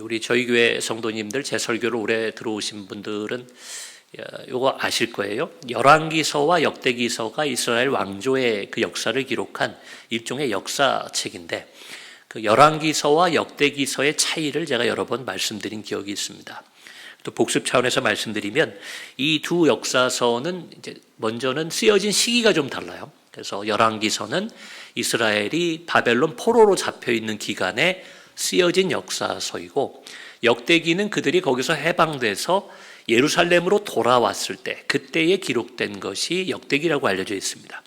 우리 저희 교회 성도님들, 제 설교를 오래 들어오신 분들은 요거 아실 거예요. 열왕기서와 역대기서가 이스라엘 왕조의 그 역사를 기록한 일종의 역사책인데, 그 열왕기서와 역대기서의 차이를 제가 여러 번 말씀드린 기억이 있습니다. 또 복습 차원에서 말씀드리면 이 두 역사서는 이제 먼저는 쓰여진 시기가 좀 달라요. 그래서 열왕기서는 이스라엘이 바벨론 포로로 잡혀 있는 기간에 쓰여진 역사서이고, 역대기는 그들이 거기서 해방돼서 예루살렘으로 돌아왔을 때 그때에 기록된 것이 역대기라고 알려져 있습니다.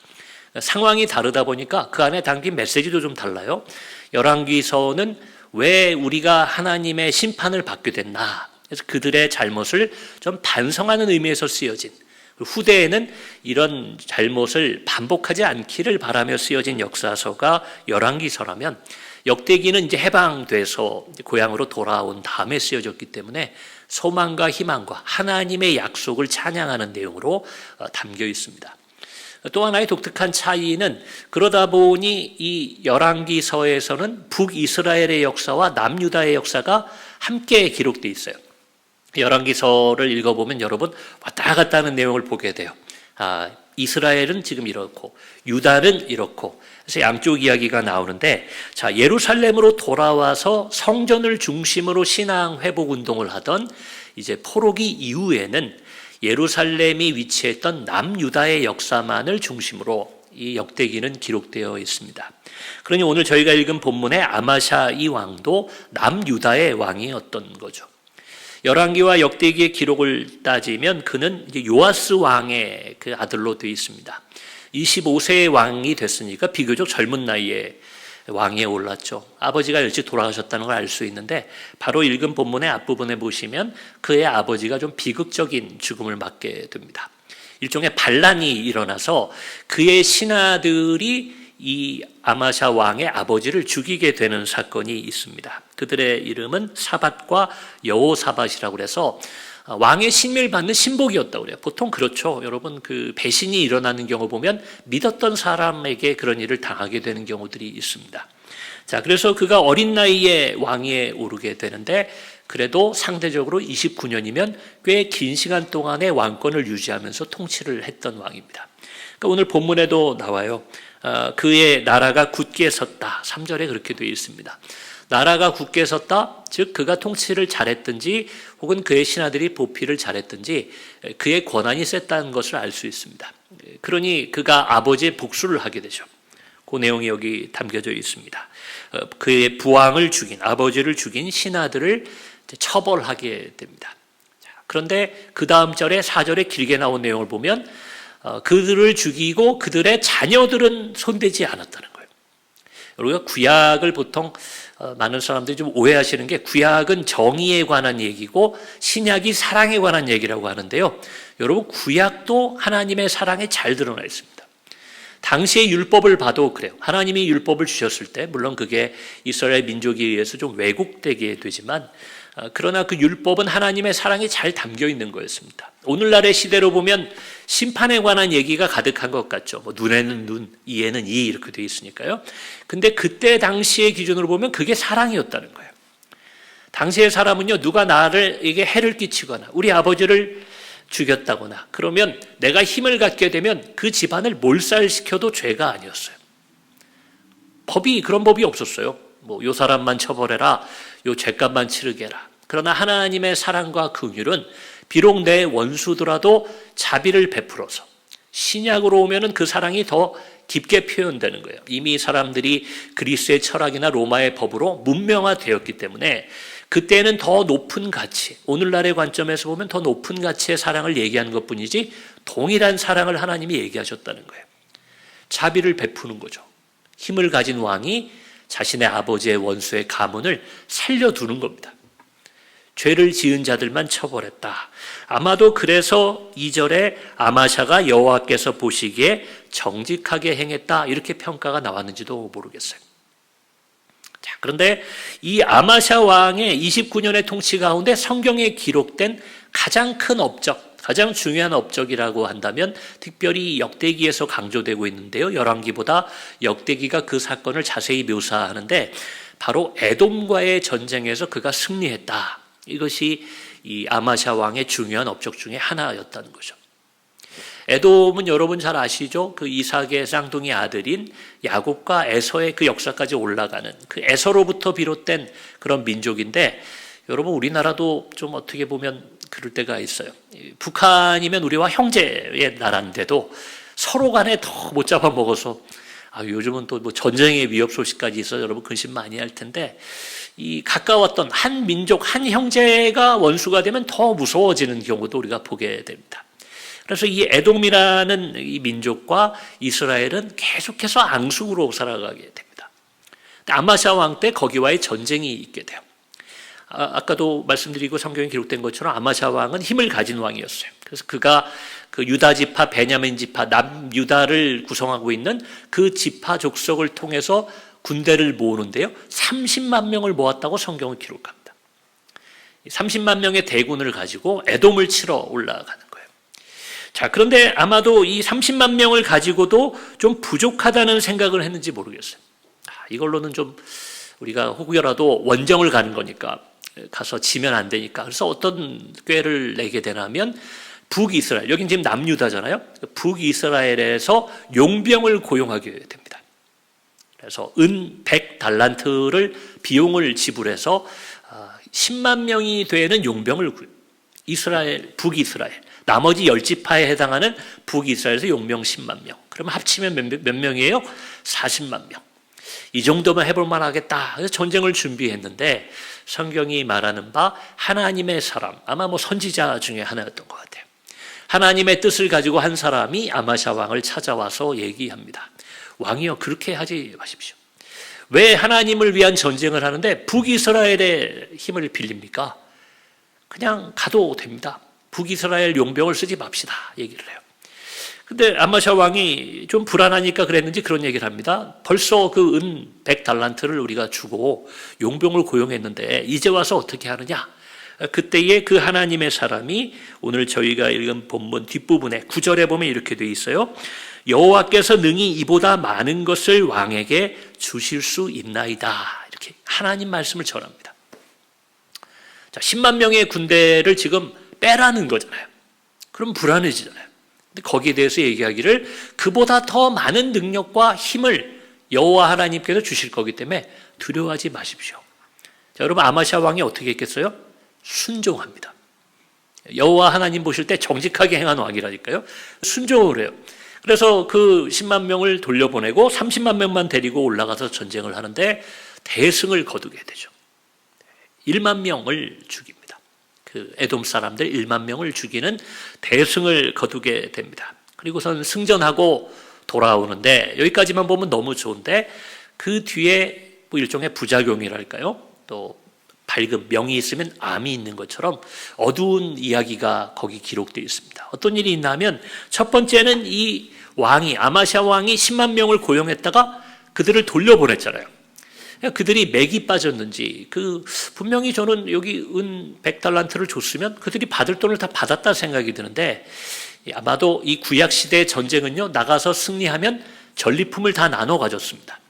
상황이 다르다 보니까 그 안에 담긴 메시지도 좀 달라요. 열왕기서는 왜 우리가 하나님의 심판을 받게 됐나, 그래서 그들의 잘못을 좀 반성하는 의미에서 쓰여진, 후대에는 이런 잘못을 반복하지 않기를 바라며 쓰여진 역사서가 열왕기서라면, 역대기는 이제 해방돼서 고향으로 돌아온 다음에 쓰여졌기 때문에 소망과 희망과 하나님의 약속을 찬양하는 내용으로 담겨 있습니다. 또 하나의 독특한 차이는, 그러다 보니 이 열왕기서에서는 북이스라엘의 역사와 남유다의 역사가 함께 기록되어 있어요. 열왕기서를 읽어보면 여러분 왔다 갔다 하는 내용을 보게 돼요. 이스라엘은 지금 이렇고 유다는 이렇고, 그래서 양쪽 이야기가 나오는데, 자, 예루살렘으로 돌아와서 성전을 중심으로 신앙 회복 운동을 하던 이제 포로기 이후에는 예루살렘이 위치했던 남유다의 역사만을 중심으로 이 역대기는 기록되어 있습니다. 그러니 오늘 저희가 읽은 본문의 아마샤 이 왕도 남유다의 왕이었던 거죠. 열왕기와 역대기의 기록을 따지면 그는 이제 요아스 왕의 그 아들로 되어 있습니다. 25세의 왕이 됐으니까 비교적 젊은 나이에 왕위에 올랐죠. 아버지가 일찍 돌아가셨다는 걸 알 수 있는데, 바로 읽은 본문의 앞부분에 보시면 그의 아버지가 좀 비극적인 죽음을 맞게 됩니다. 일종의 반란이 일어나서 그의 신하들이 이 아마샤 왕의 아버지를 죽이게 되는 사건이 있습니다. 그들의 이름은 사밧과 여호사밧이라고 해서 왕의 신명을 받는 신복이었다고 그래요. 보통 그렇죠. 여러분, 그 배신이 일어나는 경우 보면 믿었던 사람에게 그런 일을 당하게 되는 경우들이 있습니다. 자, 그래서 그가 어린 나이에 왕위에 오르게 되는데, 그래도 상대적으로 29년이면 꽤 긴 시간 동안의 왕권을 유지하면서 통치를 했던 왕입니다. 그러니까 오늘 본문에도 나와요. 그의 나라가 굳게 섰다. 3절에 그렇게 되어 있습니다. 나라가 굳게 섰다, 즉 그가 통치를 잘했든지 혹은 그의 신하들이 보필을 잘했든지 그의 권한이 셌다는 것을 알 수 있습니다. 그러니 그가 아버지의 복수를 하게 되죠. 그 내용이 여기 담겨져 있습니다. 그의 부왕을 죽인, 아버지를 죽인 신하들을 처벌하게 됩니다. 그런데 그 다음 절에 4절에 길게 나온 내용을 보면 그들을 죽이고 그들의 자녀들은 손대지 않았다는 거예요. 우리가 구약을 보통 많은 사람들이 좀 오해하시는 게, 구약은 정의에 관한 얘기고 신약이 사랑에 관한 얘기라고 하는데요. 여러분, 구약도 하나님의 사랑이 잘 드러나 있습니다. 당시의 율법을 봐도 그래요. 하나님이 율법을 주셨을 때, 물론 그게 이스라엘 민족에 의해서 좀 왜곡되게 되지만, 그러나 그 율법은 하나님의 사랑이 잘 담겨 있는 거였습니다. 오늘날의 시대로 보면 심판에 관한 얘기가 가득한 것 같죠. 뭐 눈에는 눈, 이에는 이, 이렇게 되어 있으니까요. 근데 그때 당시의 기준으로 보면 그게 사랑이었다는 거예요. 당시의 사람은요, 누가 나에게 해를 끼치거나 우리 아버지를 죽였다거나 그러면 내가 힘을 갖게 되면 그 집안을 몰살시켜도 죄가 아니었어요. 그런 법이 없었어요. 뭐 요 사람만 처벌해라, 요 죄값만 치르게 해라. 그러나 하나님의 사랑과 긍휼은 비록 내 원수더라도 자비를 베풀어서, 신약으로 오면은 그 사랑이 더 깊게 표현되는 거예요. 이미 사람들이 그리스의 철학이나 로마의 법으로 문명화되었기 때문에 그때는 더 높은 가치, 오늘날의 관점에서 보면 더 높은 가치의 사랑을 얘기하는 것뿐이지 동일한 사랑을 하나님이 얘기하셨다는 거예요. 자비를 베푸는 거죠. 힘을 가진 왕이 자신의 아버지의 원수의 가문을 살려두는 겁니다. 죄를 지은 자들만 처벌했다. 아마도 그래서 2절에 아마샤가 여호와께서 보시기에 정직하게 행했다, 이렇게 평가가 나왔는지도 모르겠어요. 자, 그런데 이 아마샤 왕의 29년의 통치 가운데 성경에 기록된 가장 큰 업적, 가장 중요한 업적이라고 한다면 특별히 역대기에서 강조되고 있는데요. 열왕기보다 역대기가 그 사건을 자세히 묘사하는데, 바로 에돔과의 전쟁에서 그가 승리했다. 이것이 이 아마샤 왕의 중요한 업적 중에 하나였다는 거죠. 에돔은 여러분 잘 아시죠? 그 이삭의 쌍둥이 아들인 야곱과 에서의 그 역사까지 올라가는 그 에서로부터 비롯된 그런 민족인데, 여러분 우리나라도 좀 어떻게 보면 그럴 때가 있어요. 북한이면 우리와 형제의 나라인데도 서로 간에 더 못 잡아먹어서 요즘은 또 뭐 전쟁의 위협 소식까지 있어서 여러분 근심 많이 할 텐데, 이 가까웠던 한 민족, 한 형제가 원수가 되면 더 무서워지는 경우도 우리가 보게 됩니다. 그래서 이 에돔이라는 이 민족과 이스라엘은 계속해서 앙숙으로 살아가게 됩니다. 아마샤 왕 때 거기와의 전쟁이 있게 돼요. 아까도 말씀드리고 성경에 기록된 것처럼 아마샤 왕은 힘을 가진 왕이었어요. 그래서 그가 그 유다 지파, 베냐민 지파, 남유다를 구성하고 있는 그 지파 족속을 통해서 군대를 모으는데요, 30만 명을 모았다고 성경을 기록합니다. 30만 명의 대군을 가지고 에돔을 치러 올라가는 거예요. 자, 그런데 아마도 이 30만 명을 가지고도 좀 부족하다는 생각을 했는지 모르겠어요. 이걸로는 좀 우리가 혹여라도 원정을 가는 거니까 가서 지면 안 되니까, 그래서 어떤 꾀를 내게 되냐면 북이스라엘, 여긴 지금 남유다잖아요. 북이스라엘에서 용병을 고용하게 됩니다. 그래서 은 100달란트를 비용을 지불해서 10만 명이 되는 용병을 이스라엘, 북이스라엘, 나머지 10지파에 해당하는 북이스라엘에서 용병 10만 명. 그러면 합치면 몇 명이에요? 40만 명. 이 정도면 해볼 만하겠다. 그래서 전쟁을 준비했는데, 성경이 말하는 바 하나님의 사람, 아마 뭐 선지자 중에 하나였던 것 같아요. 하나님의 뜻을 가지고 한 사람이 아마샤 왕을 찾아와서 얘기합니다. 왕이여, 그렇게 하지 마십시오. 왜 하나님을 위한 전쟁을 하는데 북이스라엘의 힘을 빌립니까? 그냥 가도 됩니다. 북이스라엘 용병을 쓰지 맙시다 얘기를 해요. 근데 아마샤 왕이 좀 불안하니까 그랬는지 그런 얘기를 합니다. 벌써 그 은 100달란트를 우리가 주고 용병을 고용했는데 이제 와서 어떻게 하느냐? 그때에 그 하나님의 사람이 오늘 저희가 읽은 본문 뒷부분에 9절에 보면 이렇게 되어 있어요. 여호와께서 능히 이보다 많은 것을 왕에게 주실 수 있나이다. 이렇게 하나님 말씀을 전합니다. 자, 10만 명의 군대를 지금 빼라는 거잖아요. 그럼 불안해지잖아요. 근데 거기에 대해서 얘기하기를 그보다 더 많은 능력과 힘을 여호와 하나님께서 주실 거기 때문에 두려워하지 마십시오. 자, 여러분 아마샤 왕이 어떻게 했겠어요? 순종합니다. 여호와 하나님 보실 때 정직하게 행한 왕이라니까요. 순종을 해요. 그래서 그 10만 명을 돌려보내고 30만 명만 데리고 올라가서 전쟁을 하는데 대승을 거두게 되죠. 1만 명을 죽입니다. 그 에돔 사람들 1만 명을 죽이는 대승을 거두게 됩니다. 그리고선 승전하고 돌아오는데, 여기까지만 보면 너무 좋은데 그 뒤에 뭐 일종의 부작용이랄까요? 또 밝은 명이 있으면 암이 있는 것처럼 어두운 이야기가 거기 기록되어 있습니다. 어떤 일이 있냐면 첫 번째는 이 왕이, 아마샤 왕이 10만 명을 고용했다가 그들을 돌려보냈잖아요. 그들이 맥이 빠졌는지, 분명히 저는 여기 은 100달란트를 줬으면 그들이 받을 돈을 다 받았다 생각이 드는데, 아마도 이 구약시대의 전쟁은요, 나가서 승리하면 전리품을 다 나눠 가졌습니다.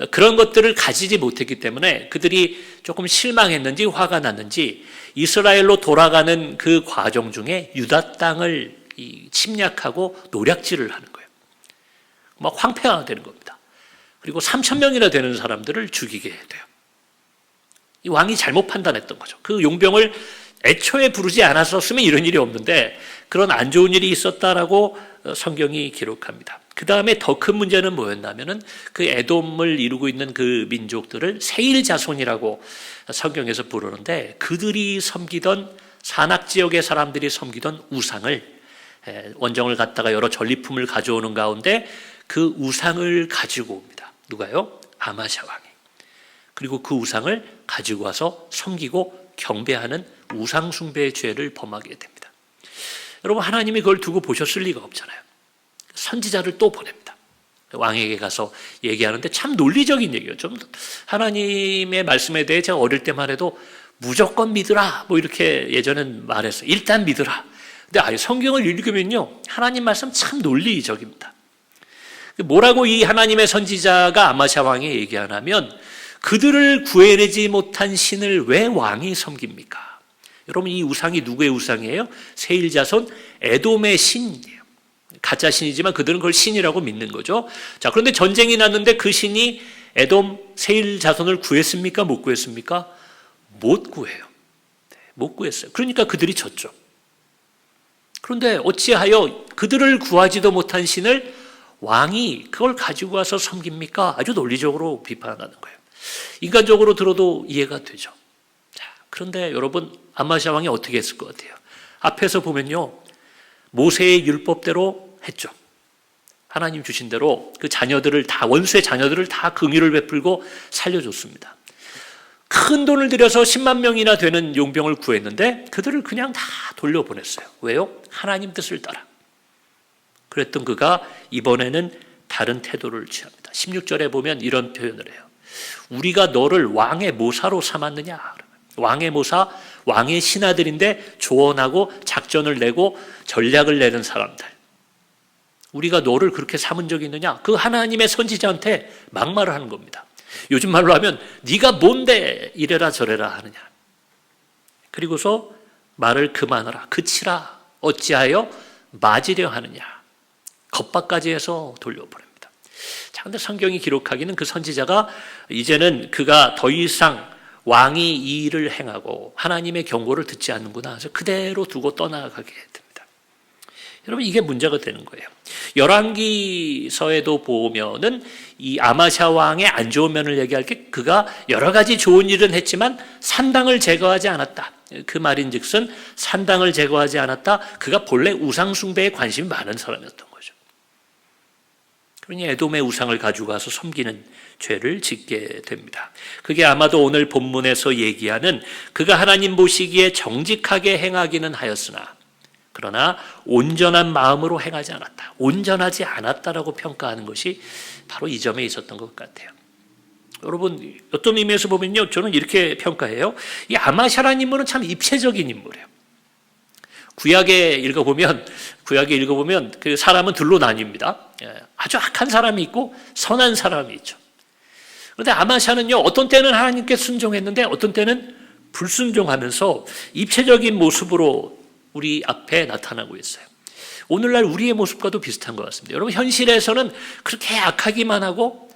그런 것들을 가지지 못했기 때문에 그들이 조금 실망했는지 화가 났는지 이스라엘로 돌아가는 그 과정 중에 유다 땅을 침략하고 노략질을 하는 거예요. 막 황폐화되는 겁니다. 그리고 3,000명이나 되는 사람들을 죽이게 돼요. 이 왕이 잘못 판단했던 거죠. 그 용병을 애초에 부르지 않았었으면 이런 일이 없는데 그런 안 좋은 일이 있었다라고 성경이 기록합니다. 그 다음에 더 큰 문제는 뭐였냐면은 그 에돔을 이루고 있는 그 민족들을 세일 자손이라고 성경에서 부르는데, 그들이 섬기던 산악 지역의 사람들이 섬기던 우상을, 원정을 갔다가 여러 전리품을 가져오는 가운데 그 우상을 가지고 옵니다. 누가요? 아마샤 왕이. 그리고 그 우상을 가지고 와서 섬기고 경배하는 우상 숭배의 죄를 범하게 됩니다. 여러분, 하나님이 그걸 두고 보셨을 리가 없잖아요. 선지자를 또 보냅니다. 왕에게 가서 얘기하는데 참 논리적인 얘기예요. 좀 하나님의 말씀에 대해 제가 어릴 때만 해도 무조건 믿으라 뭐 이렇게 예전엔 말했어요. 일단 믿으라. 근데 성경을 읽으면요, 하나님 말씀 참 논리적입니다. 뭐라고 이 하나님의 선지자가 아마샤 왕에 얘기하냐면, 그들을 구해내지 못한 신을 왜 왕이 섬깁니까? 여러분, 이 우상이 누구의 우상이에요? 세일 자손 에돔의 신이에요. 가짜 신이지만 그들은 그걸 신이라고 믿는 거죠. 자, 그런데 전쟁이 났는데 그 신이 에돔 세일 자손을 구했습니까? 못 구했습니까? 못 구해요. 못 구했어요. 그러니까 그들이 졌죠. 그런데 어찌하여 그들을 구하지도 못한 신을 왕이 그걸 가지고 와서 섬깁니까? 아주 논리적으로 비판하는 거예요. 인간적으로 들어도 이해가 되죠. 자, 그런데 여러분, 아마시아 왕이 어떻게 했을 것 같아요? 앞에서 보면요, 모세의 율법대로 했죠. 하나님 주신 대로 그 자녀들을 다, 원수의 자녀들을 다 긍휼을 베풀고 살려줬습니다. 큰 돈을 들여서 10만 명이나 되는 용병을 구했는데 그들을 그냥 다 돌려보냈어요. 왜요? 하나님 뜻을 따라. 그랬던 그가 이번에는 다른 태도를 취합니다. 16절에 보면 이런 표현을 해요. 우리가 너를 왕의 모사로 삼았느냐? 왕의 모사, 왕의 신하들인데 조언하고 작전을 내고 전략을 내는 사람들. 우리가 너를 그렇게 삼은 적이 있느냐? 그 하나님의 선지자한테 막말을 하는 겁니다. 요즘 말로 하면 네가 뭔데 이래라 저래라 하느냐. 그리고서 말을 그만하라, 그치라, 어찌하여 맞으려 하느냐. 겁박까지 해서 돌려보냅니다. 자, 근데 성경이 기록하기는 그 선지자가 이제는 그가 더 이상 왕이 이 일을 행하고 하나님의 경고를 듣지 않는구나. 그래서 그대로 두고 떠나가게 됩니다. 여러분, 이게 문제가 되는 거예요. 열왕기서에도 보면은 이 아마샤 왕의 안 좋은 면을 얘기할 게 그가 여러 가지 좋은 일은 했지만 산당을 제거하지 않았다. 그 말인즉슨 산당을 제거하지 않았다. 그가 본래 우상 숭배에 관심이 많은 사람이었던 거죠. 그러니 에돔의 우상을 가지고 와서 섬기는 죄를 짓게 됩니다. 그게 아마도 오늘 본문에서 얘기하는 그가 하나님 보시기에 정직하게 행하기는 하였으나 그러나 온전한 마음으로 행하지 않았다. 온전하지 않았다라고 평가하는 것이 바로 이 점에 있었던 것 같아요. 여러분, 어떤 의미에서 보면요, 저는 이렇게 평가해요. 이 아마샤라는 인물은 참 입체적인 인물이에요. 구약에 읽어보면 그 사람은 둘로 나뉩니다. 아주 악한 사람이 있고 선한 사람이 있죠. 그런데 아마샤는요, 어떤 때는 하나님께 순종했는데 어떤 때는 불순종하면서 입체적인 모습으로 우리 앞에 나타나고 있어요. 오늘날 우리의 모습과도 비슷한 것 같습니다. 여러분, 현실에서는 그렇게 악하기만 하고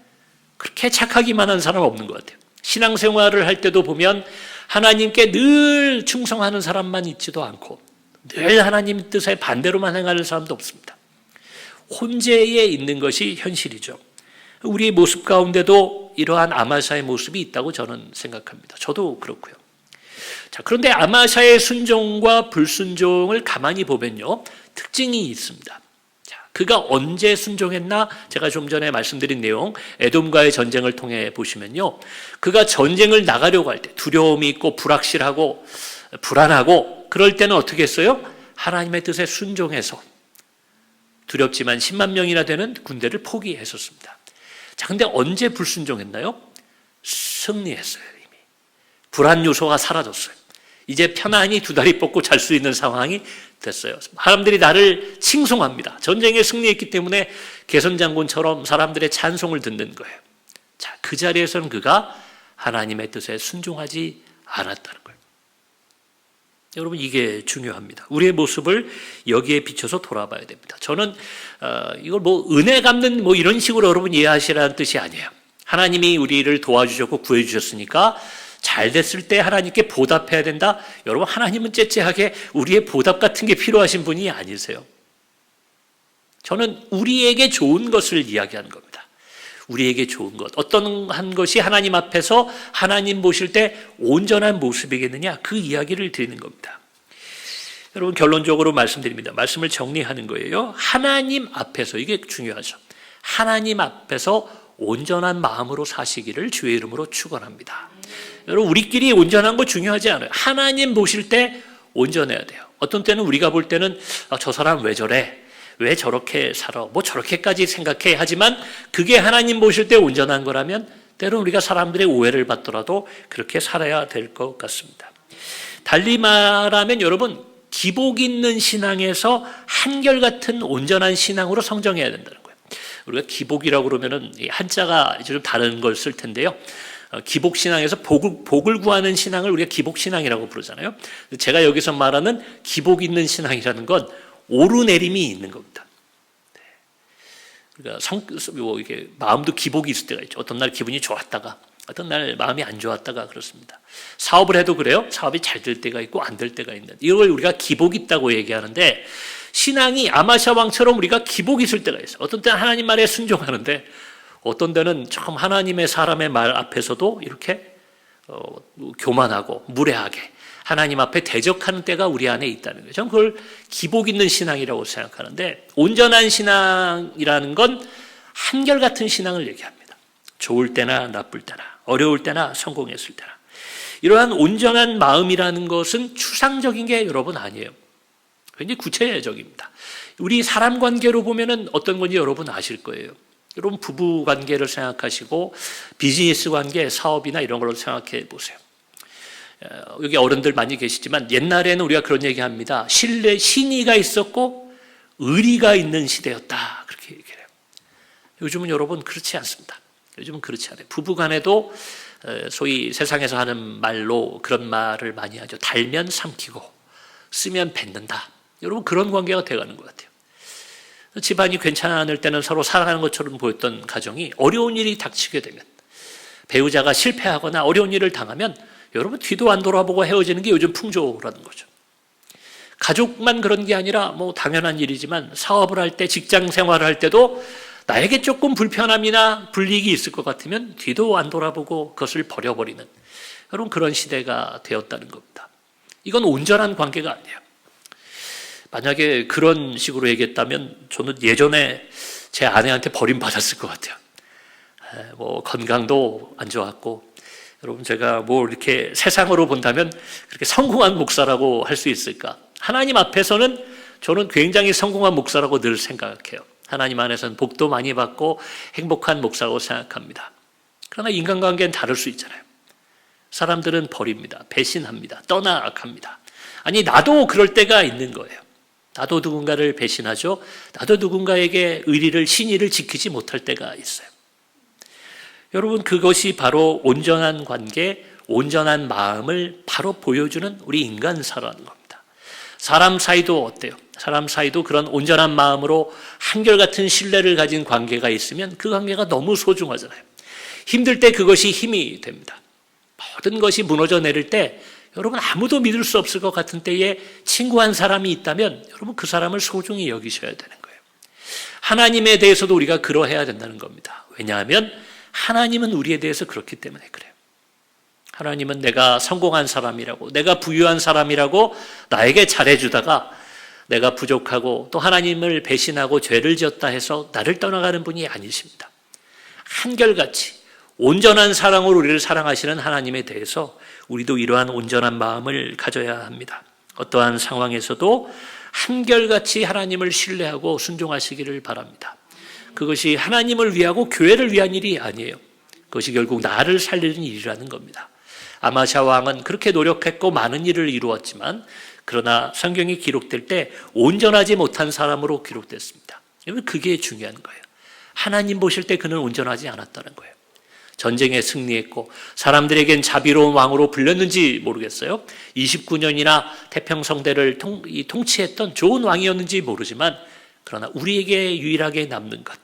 그렇게 착하기만 한 사람 없는 것 같아요. 신앙생활을 할 때도 보면 하나님께 늘 충성하는 사람만 있지도 않고 늘 하나님 뜻에 반대로만 행하는 사람도 없습니다. 혼재에 있는 것이 현실이죠. 우리의 모습 가운데도 이러한 아마샤의 모습이 있다고 저는 생각합니다. 저도 그렇고요. 자, 그런데 아마샤의 순종과 불순종을 가만히 보면요, 특징이 있습니다. 자, 그가 언제 순종했나? 제가 좀 전에 말씀드린 내용, 에돔과의 전쟁을 통해 보시면요, 그가 전쟁을 나가려고 할 때 두려움이 있고 불확실하고 불안하고 그럴 때는 어떻게 했어요? 하나님의 뜻에 순종해서 두렵지만 10만 명이나 되는 군대를 포기했었습니다. 자, 근데 언제 불순종했나요? 승리했어요. 이미 불안 요소가 사라졌어요. 이제 편안히 두 다리 뻗고 잘 수 있는 상황이 됐어요. 사람들이 나를 칭송합니다. 전쟁에 승리했기 때문에 개선장군처럼 사람들의 찬송을 듣는 거예요. 자, 그 자리에서는 그가 하나님의 뜻에 순종하지 않았다는 거예요. 여러분, 이게 중요합니다. 우리의 모습을 여기에 비춰서 돌아봐야 됩니다. 저는 이걸 은혜 갚는 이런 식으로 여러분 이해하시라는 뜻이 아니에요. 하나님이 우리를 도와주셨고 구해주셨으니까 잘 됐을 때 하나님께 보답해야 된다. 여러분, 하나님은 째째하게 우리의 보답 같은 게 필요하신 분이 아니세요. 저는 우리에게 좋은 것을 이야기하는 겁니다. 우리에게 좋은 것, 어떤 한 것이 하나님 앞에서 하나님 보실 때 온전한 모습이겠느냐, 그 이야기를 드리는 겁니다. 여러분, 결론적으로 말씀드립니다. 말씀을 정리하는 거예요. 하나님 앞에서, 이게 중요하죠. 하나님 앞에서 온전한 마음으로 사시기를 주의 이름으로 축원합니다. 여러분, 우리끼리 온전한 거 중요하지 않아요. 하나님 보실 때 온전해야 돼요. 어떤 때는 우리가 볼 때는 저 사람 왜 저래? 왜 저렇게 살아? 저렇게까지 생각해? 하지만 그게 하나님 보실 때 온전한 거라면 때로는 우리가 사람들의 오해를 받더라도 그렇게 살아야 될 것 같습니다. 달리 말하면 여러분, 기복 있는 신앙에서 한결같은 온전한 신앙으로 성장해야 된다는 거예요. 우리가 기복이라고 그러면은 한자가 좀 다른 걸 쓸 텐데요. 기복신앙에서 복을 구하는 신앙을 우리가 기복신앙이라고 부르잖아요. 제가 여기서 말하는 기복 있는 신앙이라는 건 오르내림이 있는 겁니다. 그러니까 이게 마음도 기복이 있을 때가 있죠. 어떤 날 기분이 좋았다가 어떤 날 마음이 안 좋았다가 그렇습니다. 사업을 해도 그래요. 사업이 잘 될 때가 있고 안 될 때가 있는, 이걸 우리가 기복이 있다고 얘기하는데, 신앙이 아마샤 왕처럼 우리가 기복이 있을 때가 있어요. 어떤 때는 하나님 말에 순종하는데 어떤 때는 참 하나님의 사람의 말 앞에서도 이렇게 교만하고 무례하게 하나님 앞에 대적하는 때가 우리 안에 있다는 거예요. 저는 그걸 기복 있는 신앙이라고 생각하는데, 온전한 신앙이라는 건 한결같은 신앙을 얘기합니다. 좋을 때나 나쁠 때나 어려울 때나 성공했을 때나. 이러한 온전한 마음이라는 것은 추상적인 게 여러분 아니에요. 굉장히 구체적입니다. 우리 사람 관계로 보면은 어떤 건지 여러분 아실 거예요. 여러분 부부 관계를 생각하시고 비즈니스 관계, 사업이나 이런 걸로 생각해 보세요. 여기 어른들 많이 계시지만 옛날에는 우리가 그런 얘기합니다. 신의가 있었고 의리가 있는 시대였다, 그렇게 얘기해요. 요즘은 여러분 그렇지 않습니다. 요즘은 그렇지 않아요. 부부 간에도 소위 세상에서 하는 말로 그런 말을 많이 하죠. 달면 삼키고 쓰면 뱉는다. 여러분 그런 관계가 돼가는 것 같아요. 집안이 괜찮을 때는 서로 사랑하는 것처럼 보였던 가정이 어려운 일이 닥치게 되면, 배우자가 실패하거나 어려운 일을 당하면 여러분 뒤도 안 돌아보고 헤어지는 게 요즘 풍조라는 거죠. 가족만 그런 게 아니라 뭐 당연한 일이지만 사업을 할 때, 직장 생활을 할 때도 나에게 조금 불편함이나 불이익이 있을 것 같으면 뒤도 안 돌아보고 그것을 버려버리는, 여러분 그런 시대가 되었다는 겁니다. 이건 온전한 관계가 아니에요. 만약에 그런 식으로 얘기했다면 저는 예전에 제 아내한테 버림받았을 것 같아요. 뭐 건강도 안 좋았고, 여러분 제가 뭐 이렇게 세상으로 본다면 그렇게 성공한 목사라고 할 수 있을까? 하나님 앞에서는 저는 굉장히 성공한 목사라고 늘 생각해요. 하나님 안에서는 복도 많이 받고 행복한 목사라고 생각합니다. 그러나 인간관계는 다를 수 있잖아요. 사람들은 버립니다. 배신합니다. 떠나갑니다. 아니 나도 그럴 때가 있는 거예요. 나도 누군가를 배신하죠. 나도 누군가에게 의리를, 신의를 지키지 못할 때가 있어요. 여러분 그것이 바로 온전한 관계, 온전한 마음을 바로 보여주는 우리 인간사라는 겁니다. 사람 사이도 어때요? 사람 사이도 그런 온전한 마음으로 한결같은 신뢰를 가진 관계가 있으면 그 관계가 너무 소중하잖아요. 힘들 때 그것이 힘이 됩니다. 모든 것이 무너져 내릴 때 여러분 아무도 믿을 수 없을 것 같은 때에 친구 한 사람이 있다면 여러분 그 사람을 소중히 여기셔야 되는 거예요. 하나님에 대해서도 우리가 그러해야 된다는 겁니다. 왜냐하면 하나님은 우리에 대해서 그렇기 때문에 그래요. 하나님은 내가 성공한 사람이라고, 내가 부유한 사람이라고 나에게 잘해주다가 내가 부족하고 또 하나님을 배신하고 죄를 지었다 해서 나를 떠나가는 분이 아니십니다. 한결같이 온전한 사랑으로 우리를 사랑하시는 하나님에 대해서 우리도 이러한 온전한 마음을 가져야 합니다. 어떠한 상황에서도 한결같이 하나님을 신뢰하고 순종하시기를 바랍니다. 그것이 하나님을 위하고 교회를 위한 일이 아니에요. 그것이 결국 나를 살리는 일이라는 겁니다. 아마샤 왕은 그렇게 노력했고 많은 일을 이루었지만, 그러나 성경이 기록될 때 온전하지 못한 사람으로 기록됐습니다. 그게 중요한 거예요. 하나님 보실 때 그는 온전하지 않았다는 거예요. 전쟁에 승리했고 사람들에겐 자비로운 왕으로 불렸는지 모르겠어요. 29년이나 태평성대를 통치했던 좋은 왕이었는지 모르지만, 그러나 우리에게 유일하게 남는 것,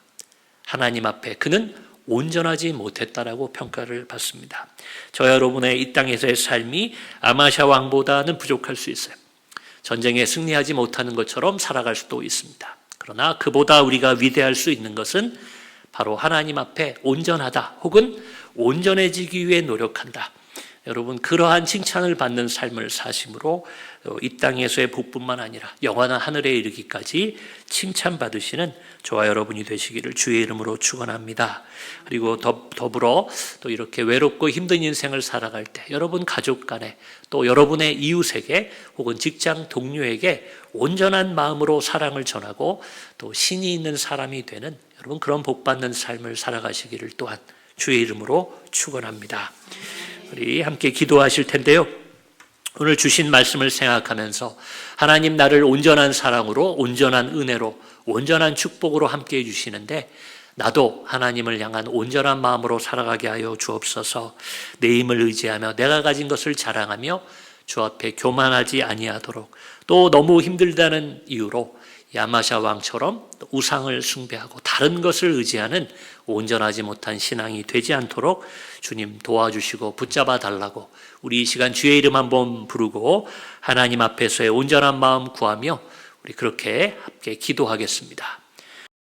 하나님 앞에 그는 온전하지 못했다라고 평가를 받습니다. 저 여러분의 이 땅에서의 삶이 아마샤 왕보다는 부족할 수 있어요. 전쟁에 승리하지 못하는 것처럼 살아갈 수도 있습니다. 그러나 그보다 우리가 위대할 수 있는 것은 바로 하나님 앞에 온전하다 혹은 온전해지기 위해 노력한다. 여러분 그러한 칭찬을 받는 삶을 사심으로 이 땅에서의 복뿐만 아니라 영원한 하늘에 이르기까지 칭찬받으시는 저와 여러분이 되시기를 주의 이름으로 축원합니다. 그리고 더불어 또 이렇게 외롭고 힘든 인생을 살아갈 때 여러분 가족 간에 또 여러분의 이웃에게 혹은 직장 동료에게 온전한 마음으로 사랑을 전하고 또 신이 있는 사람이 되는 여러분 그런 복받는 삶을 살아가시기를 또한 주의 이름으로 축원합니다. 우리 함께 기도하실 텐데요. 오늘 주신 말씀을 생각하면서 하나님 나를 온전한 사랑으로, 온전한 은혜로, 온전한 축복으로 함께 해주시는데 나도 하나님을 향한 온전한 마음으로 살아가게 하여 주옵소서. 내 힘을 의지하며 내가 가진 것을 자랑하며 주 앞에 교만하지 아니하도록, 또 너무 힘들다는 이유로 야마샤 왕처럼 우상을 숭배하고 다른 것을 의지하는 온전하지 못한 신앙이 되지 않도록 주님 도와주시고 붙잡아 달라고, 우리 이 시간 주의 이름 한번 부르고 하나님 앞에서의 온전한 마음 구하며 우리 그렇게 함께 기도하겠습니다.